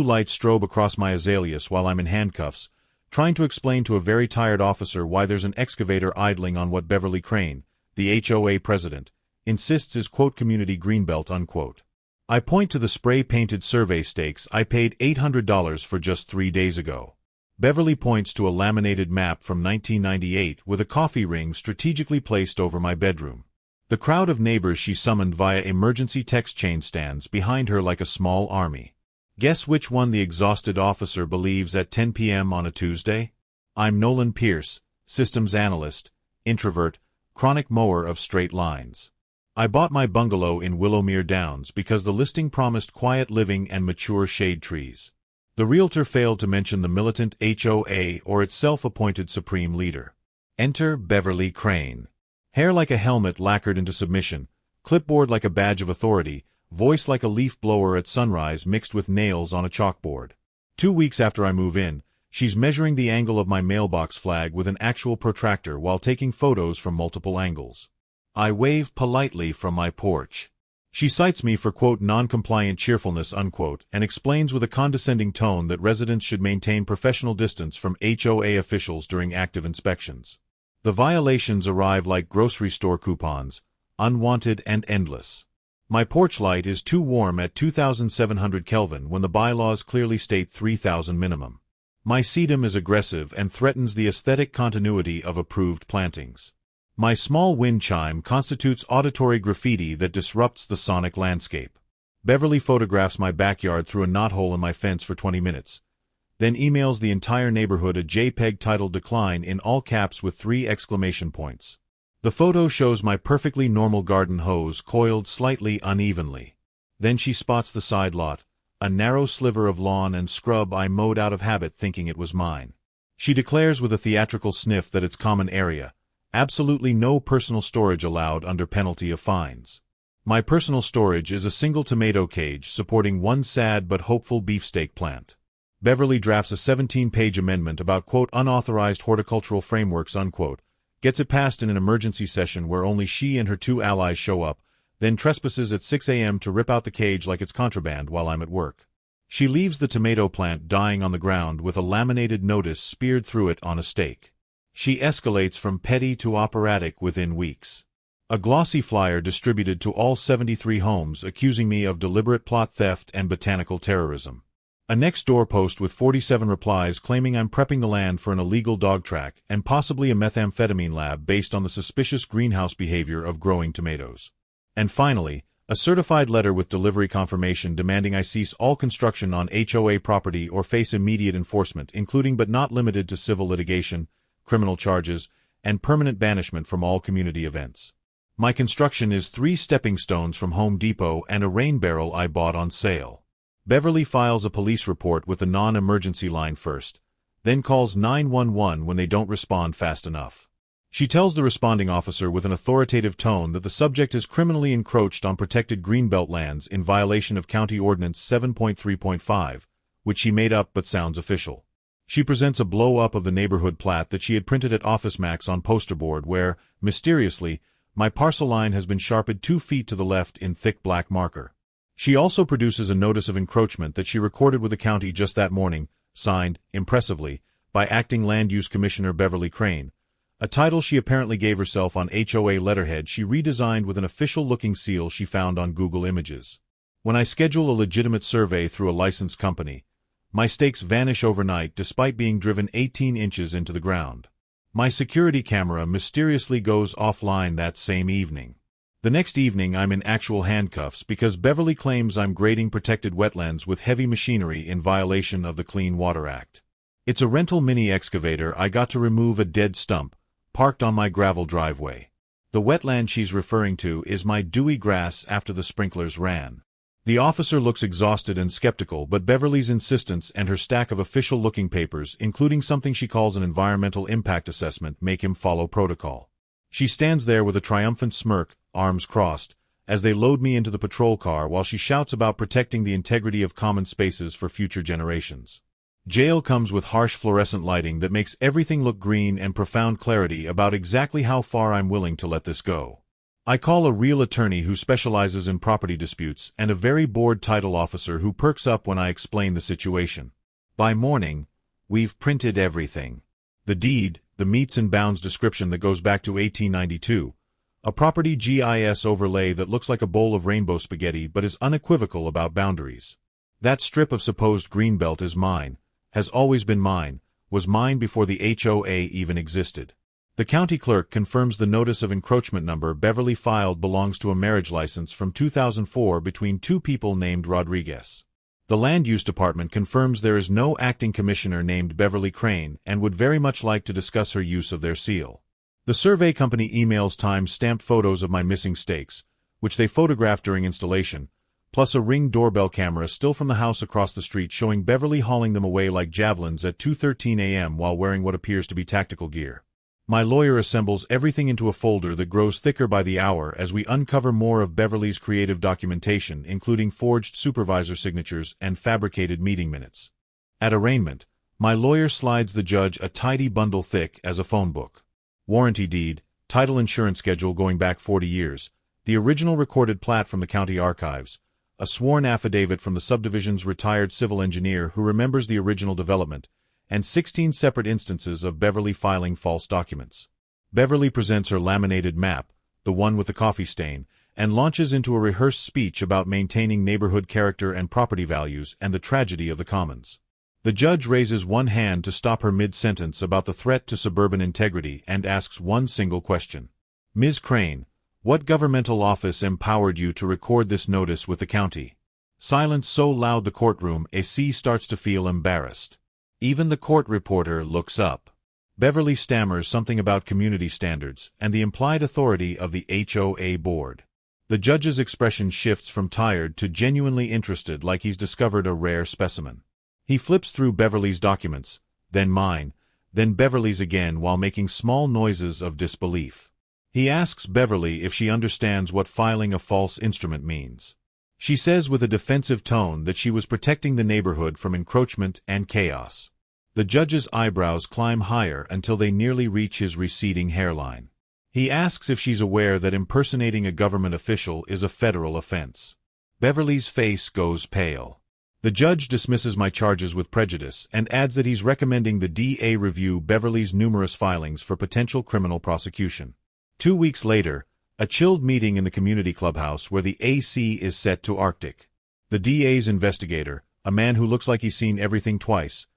lights strobe across my azaleas while I'm in handcuffs, trying to explain to a very tired officer why there's an excavator idling on what Beverly Crane, the HOA president, insists is quote community greenbelt unquote. I point to the spray-painted survey stakes I paid $800 for just 3 days ago. Beverly points to a laminated map from 1998 with a coffee ring strategically placed over my bedroom. The crowd of neighbors she summoned via emergency text chain stands behind her like a small army. Guess which one the exhausted officer believes at 10 p.m. on a Tuesday? I'm Nolan Pierce, systems analyst, introvert, chronic mower of straight lines. I bought my bungalow in Willowmere Downs because the listing promised quiet living and mature shade trees. The realtor failed to mention the militant HOA or its self-appointed supreme leader. Enter Beverly Crane. Hair like a helmet lacquered into submission, clipboard like a badge of authority, voice like a leaf blower at sunrise mixed with nails on a chalkboard. 2 weeks after I move in, she's measuring the angle of my mailbox flag with an actual protractor while taking photos from multiple angles. I wave politely from my porch. She cites me for quote non-compliant cheerfulness unquote and explains with a condescending tone that residents should maintain professional distance from HOA officials during active inspections. The violations arrive like grocery store coupons, unwanted and endless. My porch light is too warm at 2,700 Kelvin when the bylaws clearly state 3,000 minimum. My sedum is aggressive and threatens the aesthetic continuity of approved plantings. My small wind chime constitutes auditory graffiti that disrupts the sonic landscape. Beverly photographs my backyard through a knothole in my fence for 20 minutes, then emails the entire neighborhood a JPEG titled "Decline" in all caps with 3 exclamation points. The photo shows my perfectly normal garden hose coiled slightly unevenly. Then she spots the side lot, a narrow sliver of lawn and scrub I mowed out of habit thinking it was mine. She declares with a theatrical sniff that it's common area. Absolutely no personal storage allowed under penalty of fines. My personal storage is a single tomato cage supporting one sad but hopeful beefsteak plant. Beverly drafts a 17-page amendment about quote unauthorized horticultural frameworks unquote, gets it passed in an emergency session where only she and her 2 allies show up, then trespasses at 6 a.m. to rip out the cage like it's contraband while I'm at work. She leaves the tomato plant dying on the ground with a laminated notice speared through it on a stake. She escalates from petty to operatic within weeks. A glossy flyer distributed to all 73 homes accusing me of deliberate plot theft and botanical terrorism. A next-door post with 47 replies claiming I'm prepping the land for an illegal dog track and possibly a methamphetamine lab based on the suspicious greenhouse behavior of growing tomatoes. And finally, a certified letter with delivery confirmation demanding I cease all construction on HOA property or face immediate enforcement, including but not limited to civil litigation, criminal charges, and permanent banishment from all community events. My construction is 3 stepping stones from Home Depot and a rain barrel I bought on sale. Beverly files a police report with the non-emergency line first, then calls 911 when they don't respond fast enough. She tells the responding officer with an authoritative tone that the subject has criminally encroached on protected greenbelt lands in violation of County Ordinance 7.3.5, which she made up but sounds official. She presents a blow-up of the neighborhood plat that she had printed at Office Max on poster board where, mysteriously, my parcel line has been sharpened 2 feet to the left in thick black marker. She also produces a notice of encroachment that she recorded with the county just that morning, signed, impressively, by Acting Land Use Commissioner Beverly Crane, a title she apparently gave herself on HOA letterhead she redesigned with an official-looking seal she found on Google Images. When I schedule a legitimate survey through a licensed company, my stakes vanish overnight despite being driven 18 inches into the ground. My security camera mysteriously goes offline that same evening. The next evening I'm in actual handcuffs because Beverly claims I'm grading protected wetlands with heavy machinery in violation of the Clean Water Act. It's a rental mini excavator I got to remove a dead stump, parked on my gravel driveway. The wetland she's referring to is my dewy grass after the sprinklers ran. The officer looks exhausted and skeptical, but Beverly's insistence and her stack of official-looking papers, including something she calls an environmental impact assessment, make him follow protocol. She stands there with a triumphant smirk, arms crossed, as they load me into the patrol car while she shouts about protecting the integrity of common spaces for future generations. Jail comes with harsh fluorescent lighting that makes everything look green and profound clarity about exactly how far I'm willing to let this go. I call a real attorney who specializes in property disputes and a very bored title officer who perks up when I explain the situation. By morning, we've printed everything. The deed, the meets and bounds description that goes back to 1892, a property GIS overlay that looks like a bowl of rainbow spaghetti but is unequivocal about boundaries. That strip of supposed greenbelt is mine, has always been mine, was mine before the HOA even existed. The county clerk confirms the notice of encroachment number Beverly filed belongs to a marriage license from 2004 between two people named Rodriguez. The Land Use Department confirms there is no acting commissioner named Beverly Crane and would very much like to discuss her use of their seal. The survey company emails time-stamped photos of my missing stakes, which they photographed during installation, plus a Ring doorbell camera still from the house across the street showing Beverly hauling them away like javelins at 2:13 a.m. while wearing what appears to be tactical gear. My lawyer assembles everything into a folder that grows thicker by the hour as we uncover more of Beverly's creative documentation, including forged supervisor signatures and fabricated meeting minutes. At arraignment, my lawyer slides the judge a tidy bundle thick as a phone book. Warranty deed, title insurance schedule going back 40 years, the original recorded plat from the county archives, a sworn affidavit from the subdivision's retired civil engineer who remembers the original development, and 16 separate instances of Beverly filing false documents. Beverly presents her laminated map, the one with the coffee stain, and launches into a rehearsed speech about maintaining neighborhood character and property values and the tragedy of the commons. The judge raises one hand to stop her mid-sentence about the threat to suburban integrity and asks one single question. Ms. Crane, what governmental office empowered you to record this notice with the county? Silence so loud the courtroom AC starts to feel embarrassed. Even the court reporter looks up. Beverly stammers something about community standards and the implied authority of the HOA board. The judge's expression shifts from tired to genuinely interested, like he's discovered a rare specimen. He flips through Beverly's documents, then mine, then Beverly's again while making small noises of disbelief. He asks Beverly if she understands what filing a false instrument means. She says with a defensive tone that she was protecting the neighborhood from encroachment and chaos. The judge's eyebrows climb higher until they nearly reach his receding hairline. He asks if she's aware that impersonating a government official is a federal offense. Beverly's face goes pale. The judge dismisses my charges with prejudice and adds that he's recommending the DA review Beverly's numerous filings for potential criminal prosecution. 2 weeks later, a chilled meeting in the community clubhouse where the AC is set to Arctic. The DA's investigator, a man who looks like he's seen everything twice,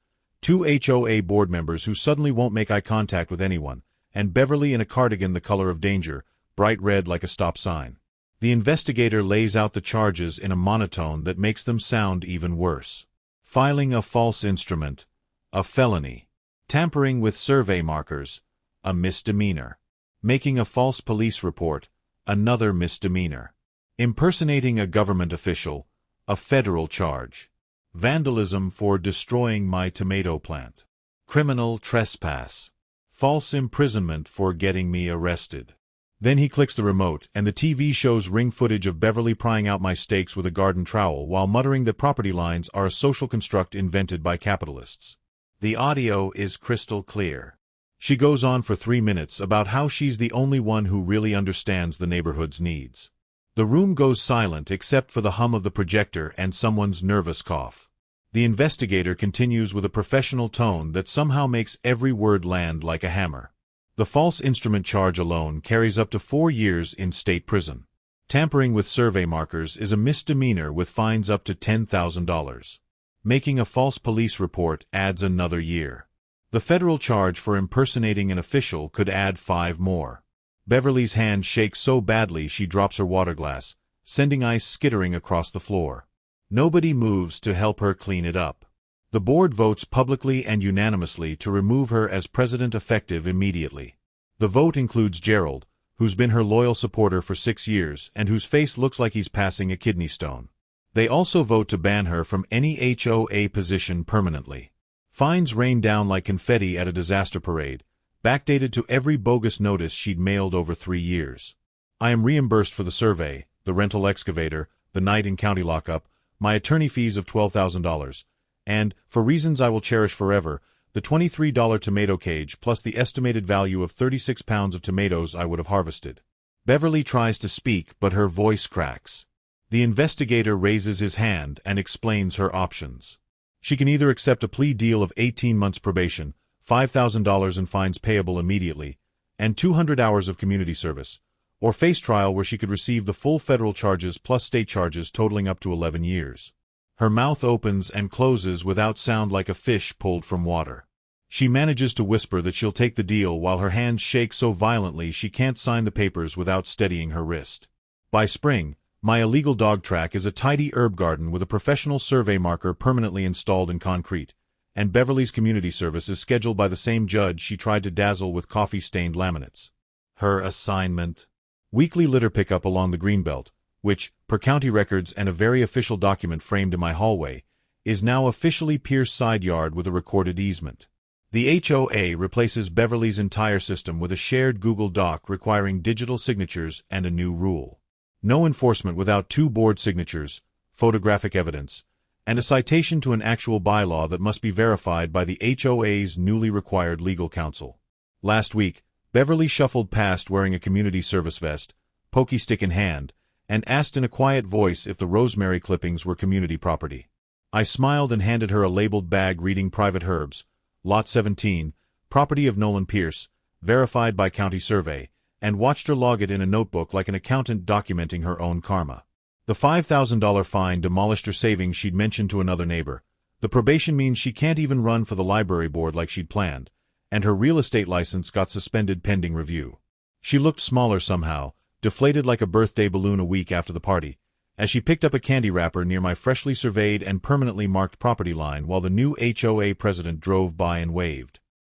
2 HOA board members who suddenly won't make eye contact with anyone, and Beverly in a cardigan the color of danger, bright red like a stop sign. The investigator lays out the charges in a monotone that makes them sound even worse. Filing a false instrument, a felony. Tampering with survey markers, a misdemeanor. Making a false police report, another misdemeanor. Impersonating a government official, a federal charge. Vandalism for destroying my tomato plant. Criminal trespass. False imprisonment for getting me arrested. Then he clicks the remote, and the TV shows ring footage of Beverly prying out my steaks with a garden trowel while muttering that property lines are a social construct invented by capitalists. The audio is crystal clear. She goes on for 3 minutes about how she's the only one who really understands the neighborhood's needs. The room goes silent except for the hum of the projector and someone's nervous cough. The investigator continues with a professional tone that somehow makes every word land like a hammer. The false instrument charge alone carries up to 4 years in state prison. Tampering with survey markers is a misdemeanor with fines up to $10,000. Making a false police report adds another year. The federal charge for impersonating an official could add 5 more. Beverly's hand shakes so badly she drops her water glass, sending ice skittering across the floor. Nobody moves to help her clean it up. The board votes publicly and unanimously to remove her as president effective immediately. The vote includes Gerald, who's been her loyal supporter for 6 years and whose face looks like he's passing a kidney stone. They also vote to ban her from any HOA position permanently. Fines rain down like confetti at a disaster parade, backdated to every bogus notice she'd mailed over 3 years. I am reimbursed for the survey, the rental excavator, the night in county lockup, my attorney fees of $12,000, and, for reasons I will cherish forever, the $23 tomato cage plus the estimated value of 36 pounds of tomatoes I would have harvested. Beverly tries to speak, but her voice cracks. The investigator raises his hand and explains her options. She can either accept a plea deal of 18 months probation, $5,000 in fines payable immediately, and 200 hours of community service, or face trial where she could receive the full federal charges plus state charges totaling up to 11 years. Her mouth opens and closes without sound like a fish pulled from water. She manages to whisper that she'll take the deal while her hands shake so violently she can't sign the papers without steadying her wrist. By spring, my illegal dog track is a tidy herb garden with a professional survey marker permanently installed in concrete, and Beverly's community service is scheduled by the same judge she tried to dazzle with coffee-stained laminates. Her assignment: weekly litter pickup along the Greenbelt, which, per county records and a very official document framed in my hallway, is now officially Pierce side yard with a recorded easement. The HOA replaces Beverly's entire system with a shared Google Doc requiring digital signatures and a new rule: no enforcement without 2 board signatures, photographic evidence, and a citation to an actual bylaw that must be verified by the HOA's newly required legal counsel. Last week, Beverly shuffled past wearing a community service vest, pokey stick in hand, and asked in a quiet voice if the rosemary clippings were community property. I smiled and handed her a labeled bag reading Private Herbs, Lot 17, property of Nolan Pierce, verified by county survey, and watched her log it in a notebook like an accountant documenting her own karma. The $5,000 fine demolished her savings she'd mentioned to another neighbor. The probation means she can't even run for the library board like she'd planned, and her real estate license got suspended pending review. She looked smaller somehow, deflated like a birthday balloon a week after the party, as she picked up a candy wrapper near my freshly surveyed and permanently marked property line while the new HOA president drove by and waved.